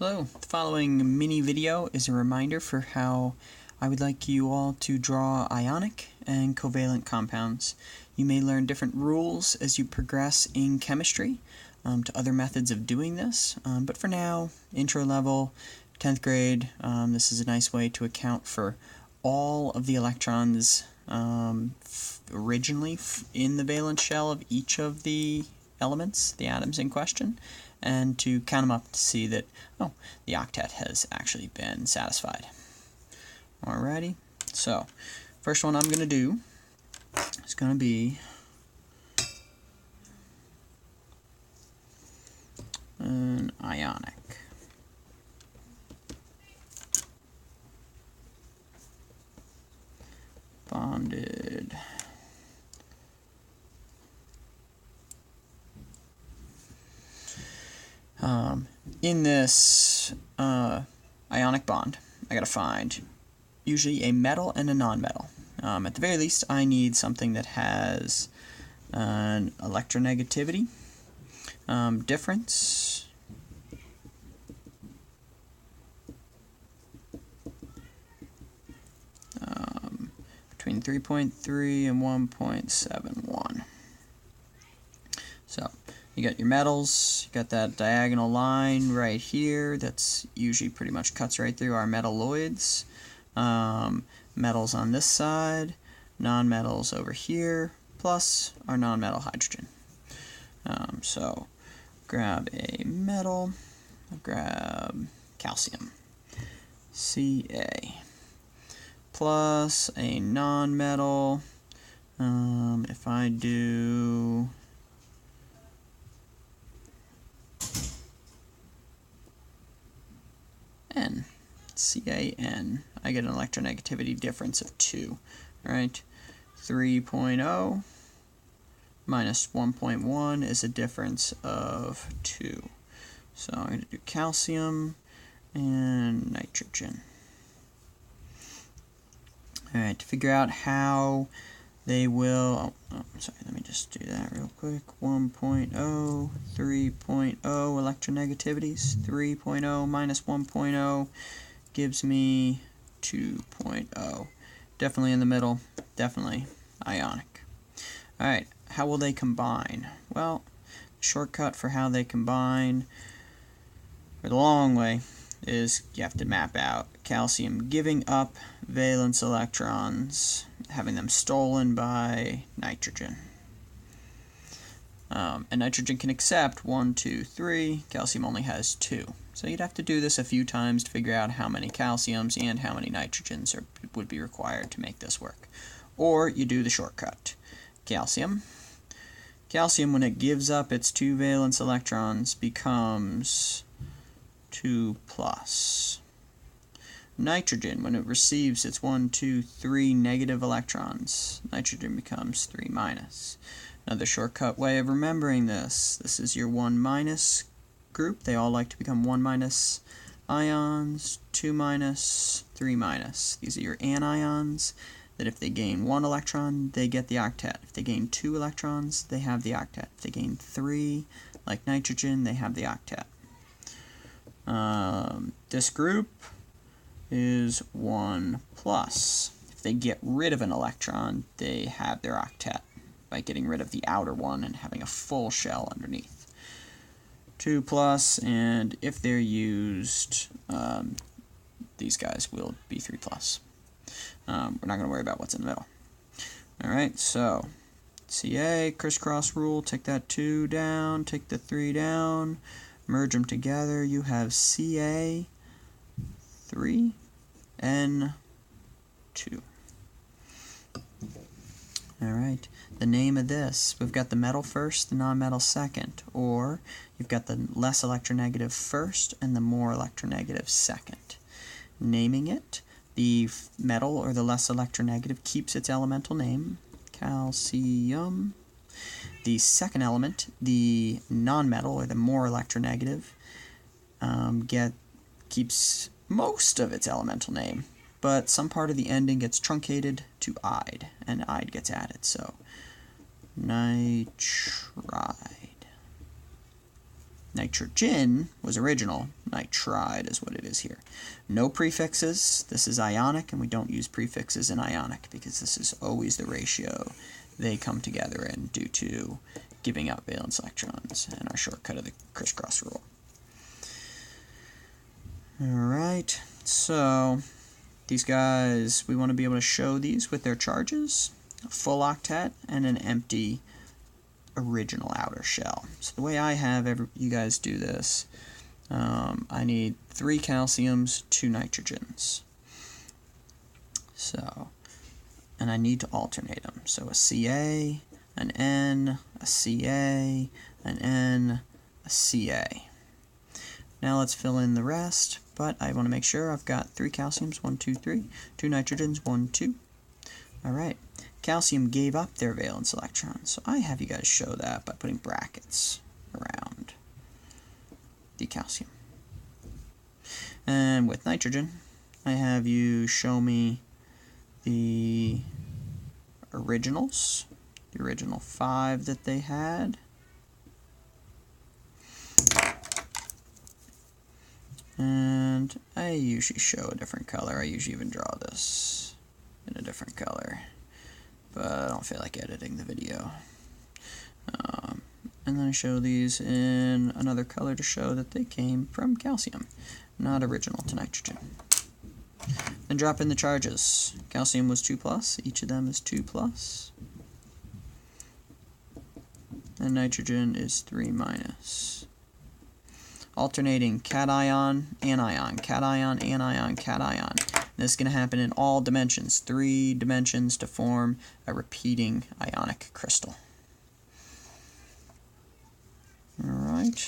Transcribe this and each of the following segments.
Hello, the following mini video is a reminder for how I would like you all to draw ionic and covalent compounds. You may learn different rules as you progress in chemistry to other methods of doing this, but for now, intro level, 10th grade, this is a nice way to account for all of the electrons originally in the valence shell of each of the elements, the atoms in question, and to count them up to see that, oh, the octet has actually been satisfied. Alrighty, so first one I'm going to do is going to be an ionic. Bonded in this ionic bond, I gotta find usually a metal and a non-metal. At the very least, I need something that has an electronegativity difference between 3.3 and 1.71. So you got your metals, you got that diagonal line right here that's usually pretty much cuts right through our metalloids. Metals on this side, non-metals over here, plus our non-metal hydrogen. So grab a metal, grab calcium, Ca, plus a non-metal. If I do N, CaN, I get an electronegativity difference of 2, right? 3.0 minus 1.1 is a difference of 2. So I'm going to do calcium and nitrogen. Alright, to figure out how they will, sorry, let me just do that real quick. 1.0, 3.0 electronegativities. 3.0 minus 1.0 gives me 2.0. Definitely in the middle, definitely ionic. Alright, how will they combine? Well, the shortcut for how they combine, or the long way, is you have to map out calcium giving up valence electrons, having them stolen by nitrogen. And nitrogen can accept 1, 2, 3, calcium only has 2. So you'd have to do this a few times to figure out how many calciums and how many nitrogens would be required to make this work. Or you do the shortcut. Calcium, when it gives up its 2 valence electrons, becomes 2 plus. Nitrogen, when it receives its 1, 2, 3 negative electrons, nitrogen becomes 3 minus. Another shortcut way of remembering this is your 1 minus group. They all like to become 1 minus ions, 2 minus, 3 minus. These are your anions, that if they gain 1 electron, they get the octet. If they gain 2 electrons, they have the octet. If they gain 3, like nitrogen, they have the octet. This group is 1 plus. If they get rid of an electron, they have their octet by getting rid of the outer one and having a full shell underneath. 2 plus, and if they're used, these guys will be 3 plus. We're not going to worry about what's in the middle. Alright, so Ca, crisscross rule, take that 2 down, take the 3 down, merge them together, you have Ca, 3, N, 2. Alright, the name of this, we've got the metal first, the non-metal second, or you've got the less electronegative first and the more electronegative second. Naming it, the metal or the less electronegative keeps its elemental name, calcium. The second element, the non-metal or the more electronegative, keeps most of its elemental name, but some part of the ending gets truncated to "ide," and "ide" gets added, so nitride. Nitrogen was original. nitride is what it is here. No prefixes. This is ionic, and we don't use prefixes in ionic because this is always the ratio they come together in due to giving out valence electrons and our shortcut of the crisscross rule. Alright, so these guys, we want to be able to show these with their charges, a full octet, and an empty original outer shell. So the way I have you guys do this, I need 3 calciums, 2 nitrogens. So, and I need to alternate them. So a Ca, an N, a Ca, an N, a Ca. Now let's fill in the rest, but I want to make sure I've got 3 calciums, 1, 2, 3, 2 nitrogens, 1, 2. Alright, calcium gave up their valence electrons, so I have you guys show that by putting brackets around the calcium. And with nitrogen, I have you show me the originals, the original 5 that they had. And I usually show a different color. I usually even draw this in a different color, but I don't feel like editing the video. And then I show these in another color to show that they came from calcium, not original to nitrogen. Then drop in the charges. Calcium was 2+, each of them is 2+. And nitrogen is 3-. Alternating cation, anion, cation, anion, cation. This is going to happen in all dimensions, 3 dimensions to form a repeating ionic crystal. Alright,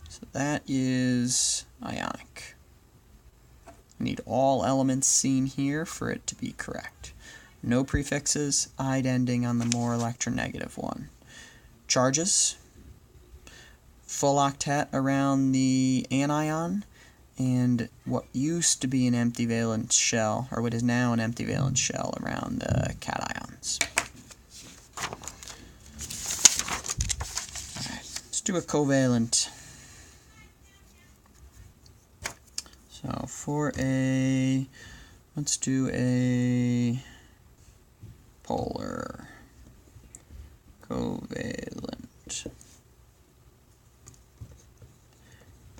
so that is ionic. I need all elements seen here for it to be correct. No prefixes, "-ide" ending on the more electronegative one. Charges, full octet around the anion, and what used to be an empty valence shell, or what is now an empty valence shell, around the cations. Let's do a covalent. So for let's do a polar covalent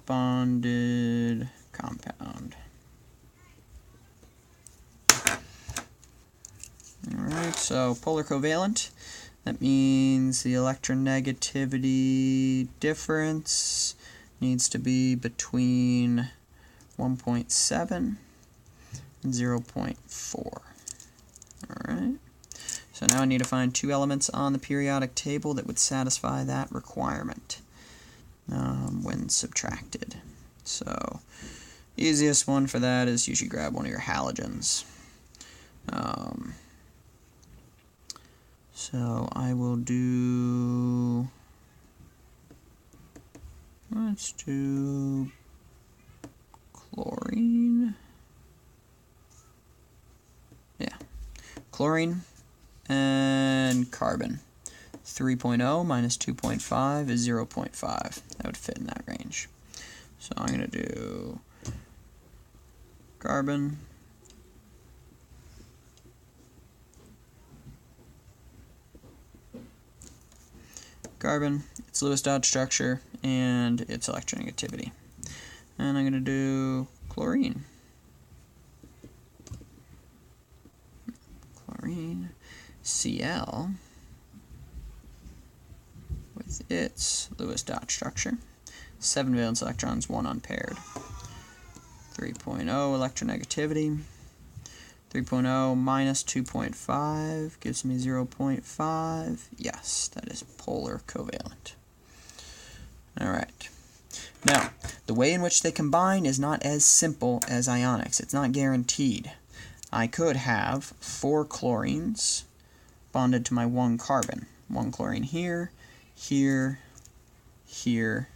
bonded compound. Alright, so polar covalent, that means the electronegativity difference needs to be between 1.7 and 0.4. Alright, so now I need to find 2 elements on the periodic table that would satisfy that requirement when subtracted. So, easiest one for that is usually grab one of your halogens. So I will do, let's do chlorine. Yeah, chlorine and carbon. 3.0 minus 2.5 is 0.5. That would fit in that range. So I'm going to do carbon, its Lewis dot structure, and its electronegativity. And I'm going to do chlorine. Cl with its Lewis dot structure. 7 valence electrons, 1 unpaired. 3.0 electronegativity. 3.0 minus 2.5 gives me 0.5. Yes, that is polar covalent. Alright. Now, the way in which they combine is not as simple as ionics. It's not guaranteed. I could have 4 chlorines bonded to my 1 carbon. 1 chlorine here, here, here,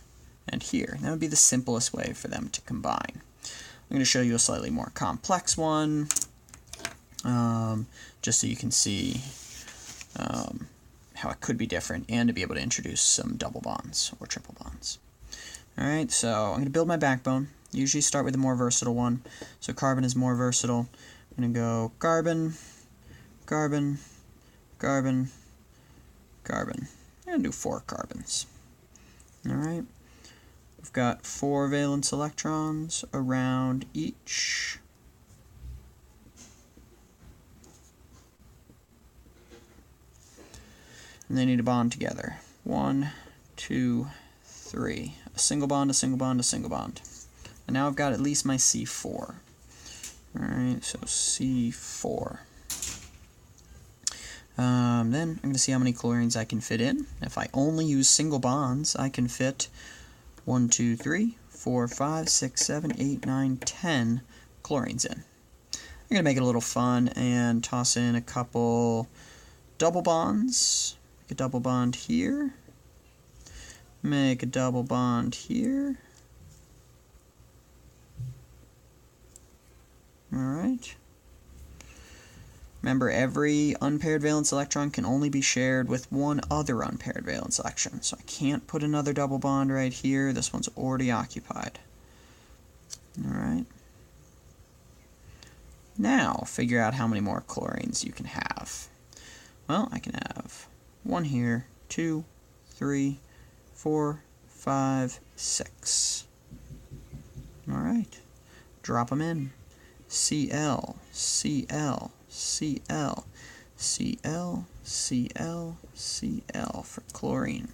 and here. That would be the simplest way for them to combine. I'm going to show you a slightly more complex one, just so you can see how it could be different, and to be able to introduce some double bonds or triple bonds. Alright, so I'm going to build my backbone. Usually start with the more versatile one. So carbon is more versatile. I'm going to go carbon, carbon, carbon, carbon. I'm going to do 4 carbons. Alright. We've got 4 valence electrons around each. And they need to bond together. 1, 2, 3. A single bond, a single bond, a single bond. And now I've got at least my C4. Alright, so C4. Then I'm going to see how many chlorines I can fit in. If I only use single bonds, I can fit 1, 2, 3, 4, 5, 6, 7, 8, 9, 10 chlorines in. I'm going to make it a little fun and toss in a couple double bonds. Make a double bond here. Make a double bond here. Alright. Remember, every unpaired valence electron can only be shared with one other unpaired valence electron. So I can't put another double bond right here. This one's already occupied. Alright. Now, figure out how many more chlorines you can have. Well, I can have 1 here, 2, 3, 4, 5, 6. Alright. Drop them in. Cl, Cl, Cl, Cl, Cl, Cl for chlorine.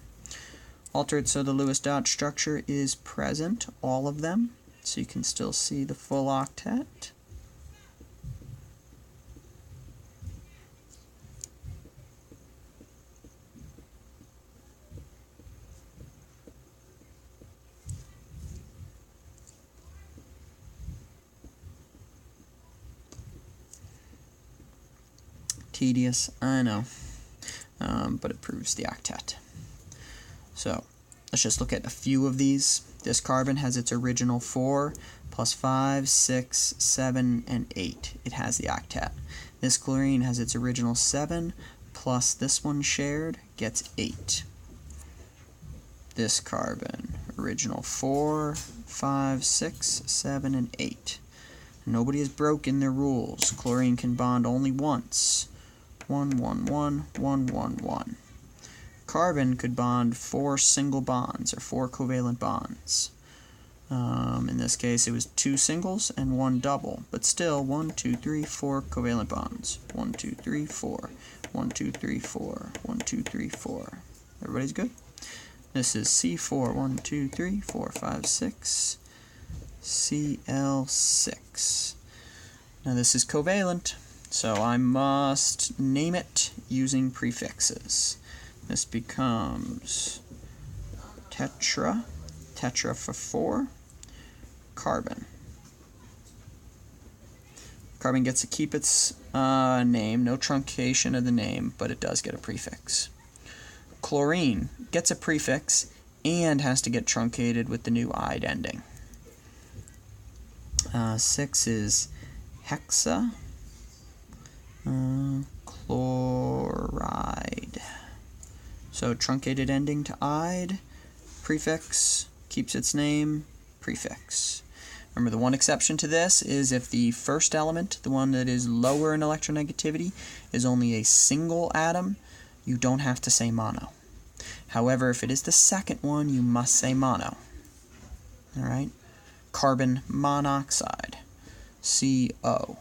Alter it so the Lewis dot structure is present, all of them, so you can still see the full octet. Tedious, I know, but it proves the octet. So let's just look at a few of these. This carbon has its original 4 plus 5, 6, 7, and 8. It has the octet. This chlorine has its original 7 plus this one shared gets 8. This carbon, original 4, 5, 6, 7, and 8. Nobody has broken their rules. Chlorine can bond only once. 1, 1, 1, 1, 1, 1. Carbon could bond 4 single bonds, or 4 covalent bonds. In this case, it was 2 singles and 1 double, but still 1, 2, 3, 4 covalent bonds. 1, 2, 3, 4. 1, 2, 3, 4. 1, 2, 3, 4. Everybody's good? This is C4. 1, 2, 3, 4, 5, 6. Cl6. Now this is covalent, so I must name it using prefixes. This becomes tetra, tetra for 4, carbon. Carbon gets to keep its name, no truncation of the name, but it does get a prefix. Chlorine gets a prefix and has to get truncated with the new "-ide" ending. 6 is hexa, chloride. So truncated ending to "-ide", prefix, keeps its name, prefix. Remember, the one exception to this is if the first element, the one that is lower in electronegativity, is only a single atom, you don't have to say mono. However, if it is the second one, you must say mono. Alright? Carbon monoxide, CO.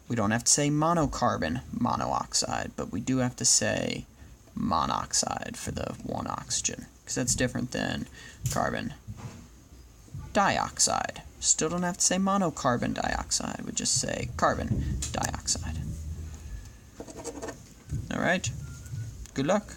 We don't have to say monocarbon monoxide, but we do have to say monoxide for the one oxygen, because that's different than carbon dioxide. Still don't have to say monocarbon dioxide, we just say carbon dioxide. Alright, good luck.